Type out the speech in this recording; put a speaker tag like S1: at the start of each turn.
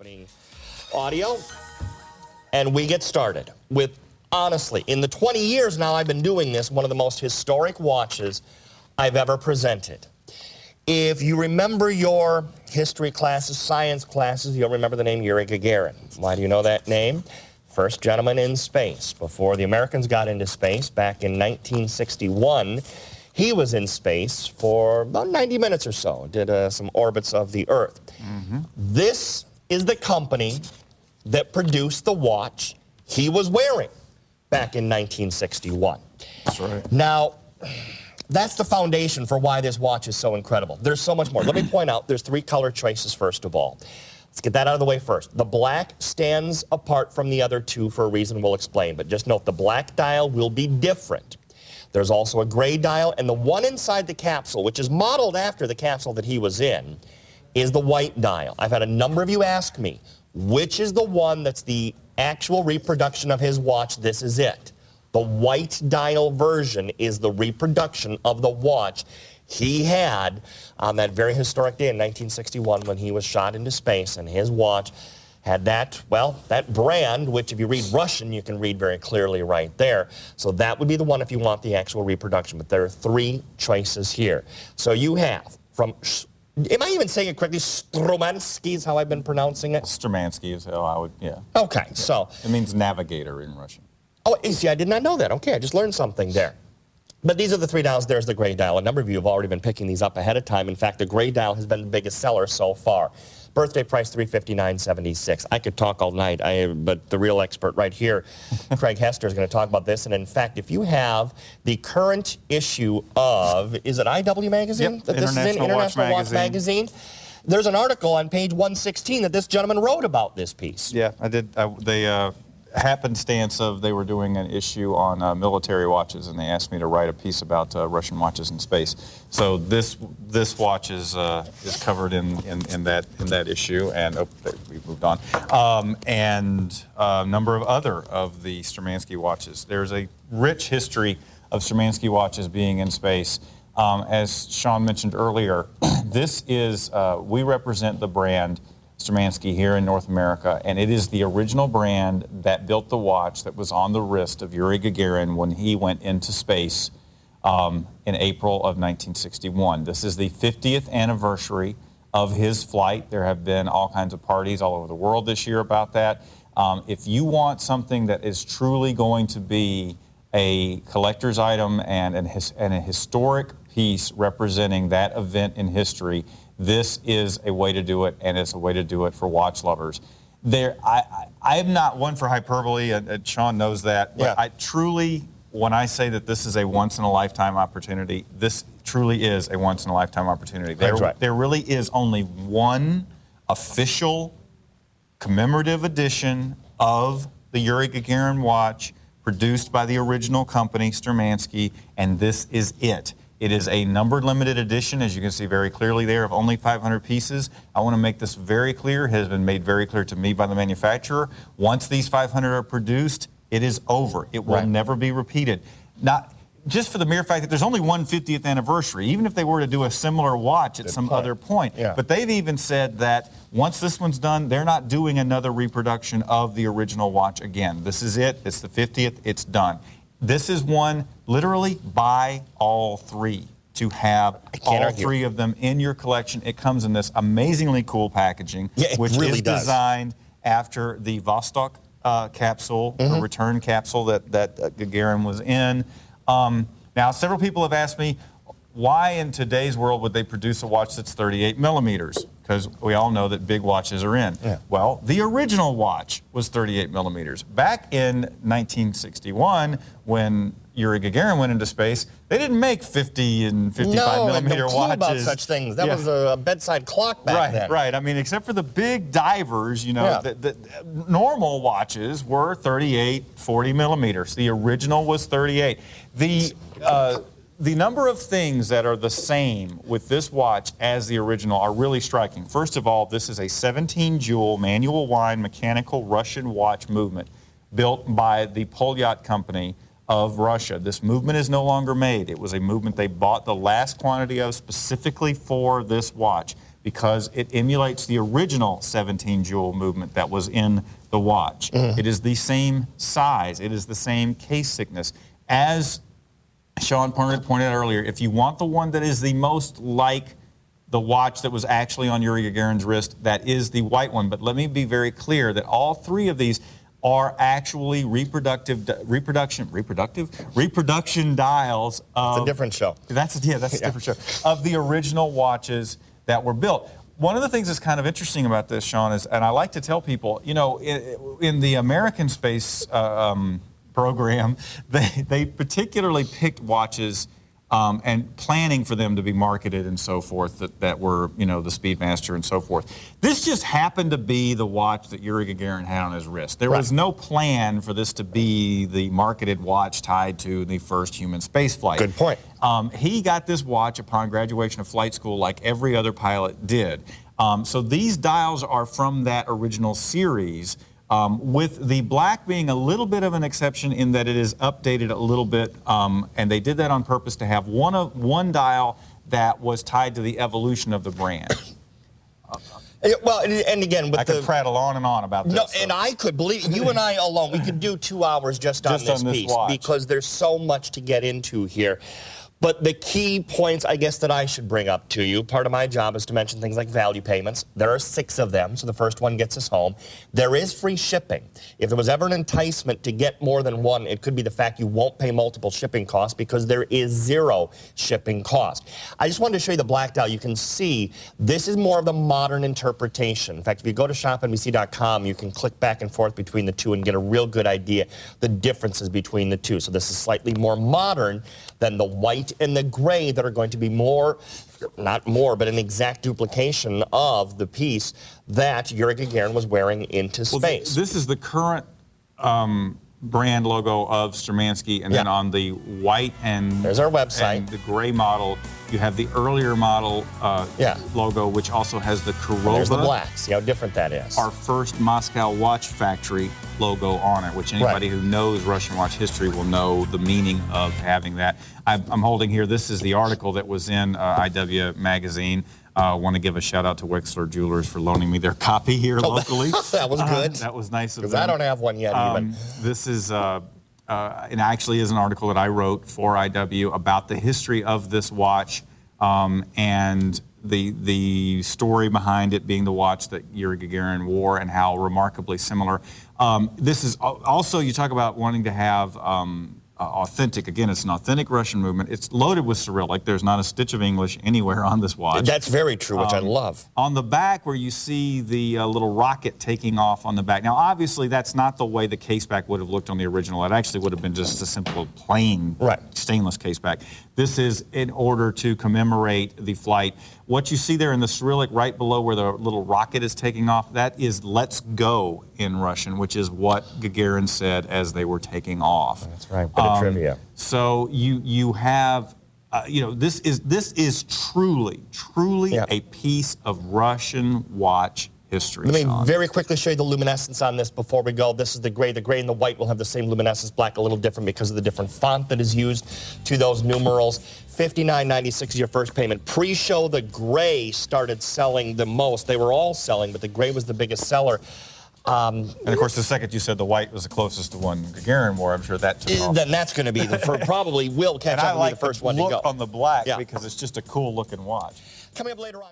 S1: Opening audio, and we get started with, honestly, in the 20 years now I've been doing this, one of the most historic watches I've ever presented. If you remember your history classes, science classes, you'll remember the name Yuri Gagarin. Why do you know that name? First gentleman in space. Before the Americans got into space back in 1961, he was in space for about 90 minutes or so, did some orbits of the Earth. This is the company that produced the watch he was wearing back in 1961.
S2: That's right.
S1: Now, that's the foundation for why this watch is so incredible. There's so much more. Let me point out, there's three color choices first of all. Let's get that out of the way first. The black stands apart from the other two for a reason we'll explain, but just note the black dial will be different. There's also a gray dial, and the one inside the capsule, which is modeled after the capsule that he was in, is the white dial. I've had a number of you ask me, which is the one that's the actual reproduction of his watch? This is it. The white dial version is the reproduction of the watch he had on that very historic day in 1961 when he was shot into space, and his watch had that, well, that brand, which if you read Russian, you can read very clearly right there. So that would be the one if you want the actual reproduction. But there are three choices here. So you have from, am I even saying it correctly? Stromansky is how I've been pronouncing it?
S2: Stromansky is how I would, yeah.
S1: Okay, so.
S2: It means navigator in Russian.
S1: Oh, see, I did not know that. Okay, I just learned something there. But these are the three dials. There's the gray dial. A number of you have already been picking these up ahead of time. In fact, the gray dial has been the biggest seller so far. Birthday price $359.76. I could talk all night, but the real expert right here, Craig Hester, is going to talk about this. And in fact, if you have the current issue of, is it IW Magazine?
S2: Yep,
S1: that this is in International Watch Magazine. There's an article on page 116 that this gentleman wrote about this piece.
S2: Yeah, I did. They happenstance of they were doing an issue on military watches, and they asked me to write a piece about Russian watches in space. So this watch is covered in that issue, and we moved on. And a number of other of the Stromansky watches. There's a rich history of Stromansky watches being in space. As Shawn mentioned earlier, this is we represent the brand Stromansky here in North America, and it is the original brand that built the watch that was on the wrist of Yuri Gagarin when he went into space in April of 1961. This is the 50th anniversary of his flight. There have been all kinds of parties all over the world this year about that. If you want something that is truly going to be a collector's item and a historic piece representing that event in history, this is a way to do it, and it's a way to do it for watch lovers. I am not one for hyperbole, and Shawn knows that. But I truly, when I say that this is a once-in-a-lifetime opportunity, this truly is a once-in-a-lifetime opportunity. There really is only one official commemorative edition of the Yuri Gagarin watch produced by the original company, Stromansky, and this is it. It is a numbered limited edition, as you can see very clearly there, of only 500 pieces. I want to make this very clear. It has been made very clear to me by the manufacturer. Once these 500 are produced, it is over. It will never be repeated. Not just for the mere fact that there's only one 50th anniversary, even if they were to do a similar watch at some other point. But they've even said that once this one's done, they're not doing another reproduction of the original watch again. This is it. It's the 50th. It's done. This is one, literally buy all three to have all three of them in your collection. It comes in this amazingly cool packaging, which is designed after the Vostok capsule, the return capsule that Gagarin was in. Now, several people have asked me, why in today's world would they produce a watch that's 38 millimeters? Because we all know that big watches are in. Well, the original watch was 38 millimeters. Back in 1961, when Yuri Gagarin went into space, they didn't make 50 and 55 millimeter watches.
S1: No, about such things. That was a bedside clock back then.
S2: Right. I mean, except for the big divers, you know, the normal watches were 38, 40 millimeters. The original was 38. The number of things that are the same with this watch as the original are really striking. First of all, this is a 17-jewel manual wind mechanical Russian watch movement built by the Polyat company of Russia. This movement is no longer made. It was a movement they bought the last quantity of specifically for this watch because it emulates the original 17 jewel movement that was in the watch. It is the same size. It is the same case thickness. As Shawn pointed out earlier, if you want the one that is the most like the watch that was actually on Yuri Gagarin's wrist, that is the white one. But let me be very clear that all three of these are actually reproduction dials of...
S1: It's a different show.
S2: That's a different show. Of the original watches that were built. One of the things that's kind of interesting about this, Shawn, is, and I like to tell people, you know, in the American space program, they particularly picked watches and planning for them to be marketed and so forth that were, you know, the Speedmaster and so forth. This just happened to be the watch that Yuri Gagarin had on his wrist. There was no plan for this to be the marketed watch tied to the first human space flight.
S1: Good point.
S2: He got this watch upon graduation of flight school like every other pilot did. So these dials are from that original series. With the black being a little bit of an exception in that it is updated a little bit, and they did that on purpose to have one dial that was tied to the evolution of the brand.
S1: Well, and again, with
S2: I could prattle on and on about this.
S1: No, and I could believe you and I alone. We could do 2 hours just on this piece because there's so much to get into here. But the key points, I guess, that I should bring up to you, part of my job is to mention things like value payments. There are 6 of them, so the first one gets us home. There is free shipping. If there was ever an enticement to get more than one, it could be the fact you won't pay multiple shipping costs because there is 0 shipping cost. I just wanted to show you the black dial. You can see this is more of the modern interpretation. In fact, if you go to shopnbc.com, you can click back and forth between the two and get a real good idea the differences between the two. So this is slightly more modern than the white and the gray that are going to be more, not more, but an exact duplication of the piece that Yuri Gagarin was wearing into space.
S2: This is the current brand logo of Sturmansky, and then on the white and
S1: there's our website.
S2: And the gray model, you have the earlier model logo, which also has the Kurova.
S1: There's the black. See how different that is.
S2: Our first Moscow watch factory logo on it, which anybody who knows Russian watch history will know the meaning of having that. I'm holding here, this is the article that was in IW magazine. I want to give a shout out to Wexler Jewelers for loaning me their copy here locally.
S1: That was good.
S2: That was nice of them.
S1: Because I don't have one yet even.
S2: This is, it actually is an article that I wrote for IW about the history of this watch and the story behind it being the watch that Yuri Gagarin wore and how remarkably similar. This is also, you talk about wanting to have authentic. Again, it's an authentic Russian movement. It's loaded with Cyrillic. There's not a stitch of English anywhere on this watch.
S1: That's very true, which I love.
S2: On the back where you see the little rocket taking off on the back. Now, obviously, that's not the way the case back would have looked on the original. It actually would have been just a simple plain stainless case back. This is in order to commemorate the flight. What you see there in the Cyrillic right below where the little rocket is taking off, that is "Let's go" in Russian, which is what Gagarin said as they were taking off.
S1: That's right, bit of trivia.
S2: So you have, you know, this is truly a piece of Russian watch history.
S1: Let me very quickly show you the luminescence on this before we go. This is the gray. The gray and the white will have the same luminescence, black a little different because of the different font that is used to those numerals. $59.96 is your first payment. Pre-show, the gray started selling the most. They were all selling, but the gray was the biggest seller.
S2: And of course, the second you said the white was the closest to one Gagarin wore, I'm sure that took off.
S1: Then that's going to be the first, probably will catch up and be the first one to go.
S2: And I like the look on the black because it's just a cool looking watch.
S1: Coming up later on.